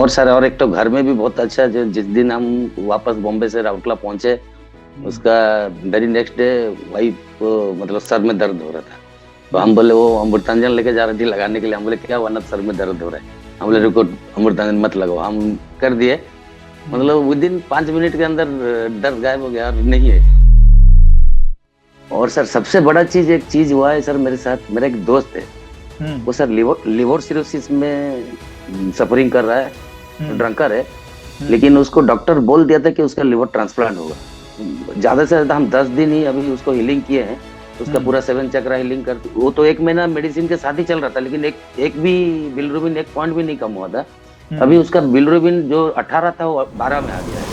और सर, और एक तो घर में भी बहुत अच्छा, जो जिस दिन हम वापस बॉम्बे से राउरकेला पहुंचे, उसका वेरी नेक्स्ट डे वाइफ को मतलब सर में दर्द हो रहा था। तो हम बोले, वो अमृतांजन लेके जा रही थी लगाने के लिए। हम बोले क्या हुआ ना, सर में दर्द हो रहा है। हम बोले रुको, अमृतांजन मत लगाओ। हम कर दिए, मतलब विद इन 5 मिनट के अंदर दर्द गायब हो गया और नहीं है। और सर सबसे बड़ा चीज, एक चीज हुआ है सर मेरे साथ। मेरा एक दोस्त है, वो सर लिवर सिरोसिस में सफरिंग कर रहा है, ड्रंकर है। लेकिन उसको डॉक्टर बोल दिया था कि उसका लिवर ट्रांसप्लांट होगा। ज्यादा से ज्यादा हम 10 दिन ही अभी उसको हीलिंग किए हैं। उसका पूरा 7 चक्रा हीलिंग कर, वो तो 1 महीना मेडिसिन के साथ ही चल रहा था, लेकिन एक भी बिलिरुबिन 1 पॉइंट भी नहीं कम हुआ था। अभी उसका बिलिरुबिन जो 18 था वो 12 में आ गया है।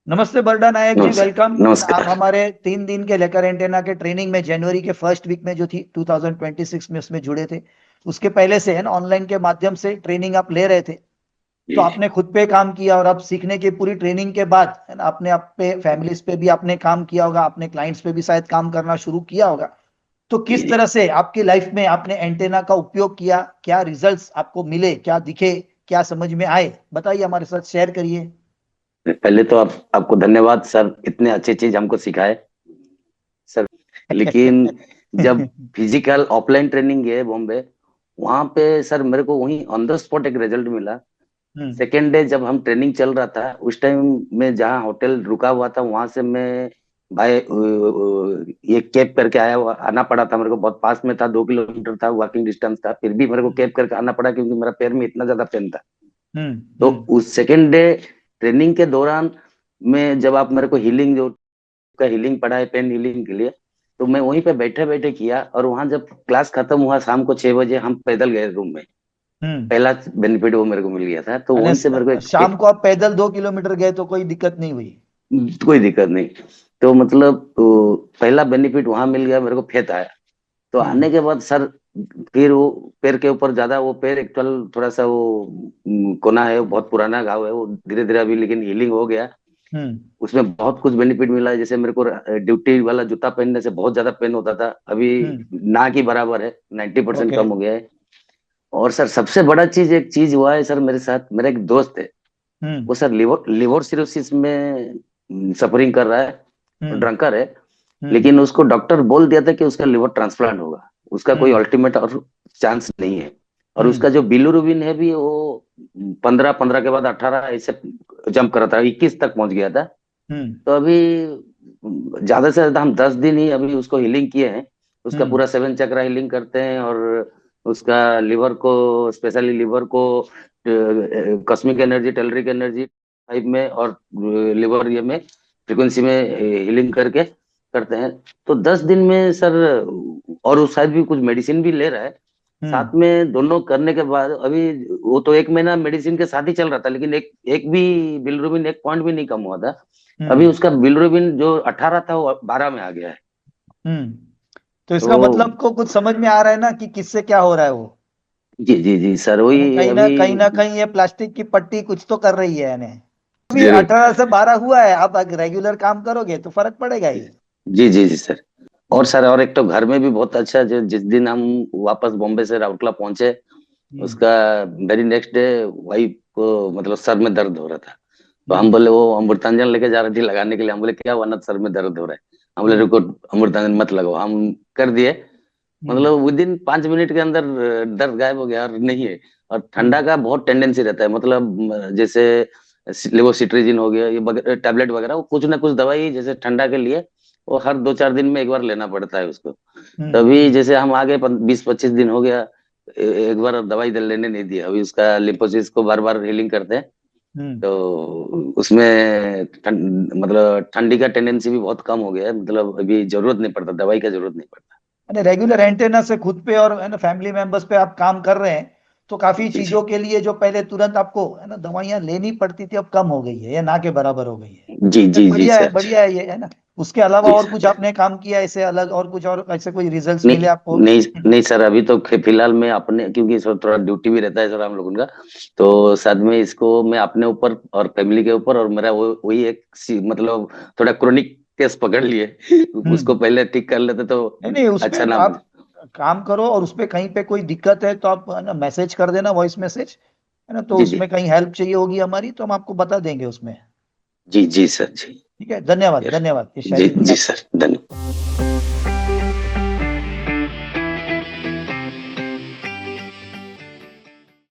नमस्ते बरडा नायक जी, वेलकम। आप नमस्कार। हमारे 3 दिन के लेकर एंटेना के ट्रेनिंग में जनवरी के फर्स्ट वीक में जो थी 2026 में उसमें जुड़े थे। उसके पहले से है ना, ऑनलाइन के माध्यम से ट्रेनिंग आप ले रहे थे। तो आपने खुद पे काम किया और अब सीखने की पूरी ट्रेनिंग के बाद है ना, आपने आप पे फैमिलीज पे भी आपने काम किया होगा, आपने क्लाइंट्स पे भी शायद काम करना शुरू किया होगा। तो किस तरह से आपकी लाइफ में आपने एंटेना का उपयोग किया, क्या रिजल्ट्स आपको मिले, क्या दिखे, क्या समझ में आए, बताइए, हमारे साथ शेयर करिए। पहले तो आपको धन्यवाद सर, इतने अच्छे चीज हमको सिखाए सर। लेकिन जब फिजिकल ऑफलाइन ट्रेनिंग गए बॉम्बे, वहां पे सर मेरे को वहीं ऑन द स्पॉट एक रिजल्ट मिला। सेकेंड डे जब हम ट्रेनिंग चल रहा था, उस टाइम में जहाँ होटल रुका हुआ था, वहां से मैं बाय ये कैब करके आना पड़ा था। मेरे को बहुत पास में था, 2 किलोमीटर था, वॉकिंग डिस्टेंस था। फिर भी मेरे को कैब करके आना पड़ा क्योंकि मेरा पैर में इतना ज्यादा पेन था। तो उस सेकेंड डे ट्रेनिंग के दौरान में जब आप मेरे को हीलिंग जो का हीलिंग पढ़ा है, पेन हीलिंग के लिए, तो मैं वहीं पे बैठे बैठे किया। और वहां जब क्लास खत्म हुआ शाम को 6 बजे, हम पैदल गए रूम में। पहला बेनिफिट वो मेरे को मिल गया था। तो वहीं से मेरे को शाम को आप पैदल 2 किलोमीटर गए तो कोई दिक्कत नहीं हुई? कोई दिक्कत नहीं। तो मतलब पहला बेनिफिट वहां मिल गया, मेरे को फेत आया। तो आने के बाद सर, फिर वो पैर के ऊपर ज्यादा, वो पैर एक्चुअल थोड़ा सा वो कोना है, वो बहुत पुराना घाव है, वो धीरे धीरे अभी लेकिन हीलिंग हो गया। उसमें बहुत कुछ बेनिफिट मिला है। जैसे मेरे को ड्यूटी वाला जूता पहनने से बहुत ज्यादा पेन होता था, अभी ना की बराबर है, 90% कम हो गया है। और सर सबसे बड़ा चीज, एक चीज हुआ है सर मेरे साथ। मेरा एक दोस्त है, वो सर लिवर सिरोसिस में सफरिंग कर रहा है, ड्रंकर है। लेकिन उसको डॉक्टर बोल दिया था कि उसका लिवर ट्रांसप्लांट होगा, उसका कोई अल्टीमेट और चांस नहीं है। और उसका जो बिलिरुबिन है भी, वो 15 के बाद 18 ऐसे जंप कर रहा था, 21 तक पहुंच गया था। तो अभी ज्यादा से ज्यादा हम 10 दिन ही अभी उसको हीलिंग किए हैं। उसका पूरा 7 चक्रा हीलिंग करते हैं। और उसका लिवर को, स्पेशली लिवर को कॉस्मिक एनर्जी, टेलरिक एनर्जी टाइप में, और लिवर ये में फ्रीक्वेंसी में हीलिंग करके करते हैं। तो 10 दिन में सर, और वो शायद भी कुछ मेडिसिन भी ले रहा है साथ में। दोनों करने के बाद अभी वो तो 1 महीना मेडिसिन के साथ ही चल रहा था, लेकिन एक भी बिलिरुबिन 1 पॉइंट भी नहीं कम हुआ था। अभी उसका बिलिरुबिन जो 18 था वो 12 में आ गया है। तो इसका मतलब को कुछ समझ में आ रहा है ना कि किससे क्या हो रहा है वो? जी जी जी सर, वही कहीं ना कहीं ये प्लास्टिक की पट्टी कुछ तो कर रही है यानी। अभी 18 से 12 हुआ है, आप रेगुलर काम करोगे तो फर्क पड़ेगा ही। जी जी जी सर। और सर, और एक तो घर में भी बहुत अच्छा, जो जिस दिन हम वापस बॉम्बे से राउरकेला पहुंचे, उसका वेरी नेक्स्ट डे वाइफ को मतलब सर में दर्द हो रहा था। तो हम बोले, वो अमृतांजन लेके जा रही थी लगाने के लिए। हम बोले क्या हुआ ना, सर में दर्द हो रहा है। हम बोले रुको, अमृतांजन मत लगाओ। हम कर दिए, मतलब विद इन 5 मिनट के अंदर दर्द गायब हो गया और नहीं है। और ठंडा का बहुत टेंडेंसी रहता है, मतलब जैसे लेवोसिट्रिजिन हो गया, ये टैबलेट वगैरह, वो कुछ ना कुछ दवाई जैसे ठंडा के लिए वो हर 2-4 दिन में एक बार लेना पड़ता है उसको। तभी जैसे हम आगे 20-25 दिन हो गया, एक बार दवाई लेने नहीं दिया। अभी उसका लिम्फोसिस को बार बार हीलिंग करते हैं। तो उसमें मतलब ठंडी का टेंडेंसी भी बहुत कम हो गया है। मतलब अभी जरूरत नहीं पड़ता, दवाई का जरूरत नहीं पड़ता। रेगुलर एंटेना से खुद पे और है ना फैमिली मेंबर्स पे आप काम कर रहे हैं, तो काफी चीजों के लिए जो पहले तुरंत आपको है ना दवाइयां लेनी पड़ती थी, अब कम हो गई है या ना के बराबर हो गई है। जी जी जी सर। बढ़िया है ये, है ना। उसके अलावा जी और सर। कुछ आपने काम किया ऐसे अलग, और कुछ और ऐसे कोई रिजल्ट्स नहीं मिले आपको? नहीं नहीं सर, अभी तो फिलहाल मैं अपने, क्योंकि सर थोड़ा ड्यूटी भी रहता है सर हम लोगों का, तो साथ में इसको मैं अपने ऊपर और फैमिली के ऊपर, और मेरा वो वही एक मतलब थोड़ा क्रोनिक केस पकड़ लिए, उसको पहले ठीक कर लेते तो नहीं नहीं, उसमें अच्छा नाम। आप काम करो, और उसपे कहीं पे कोई दिक्कत है तो आप है ना मैसेज कर देना, वॉइस मैसेज, है ना, तो जी जी उसमें कहीं हेल्प चाहिए होगी हमारी तो हम आपको बता देंगे उसमें। जी जी सर जी। ठीक है, धन्यवाद यस धन्यवाद ये जी शेयरिंग के लिए जी आपका। सर, धन्यवाद।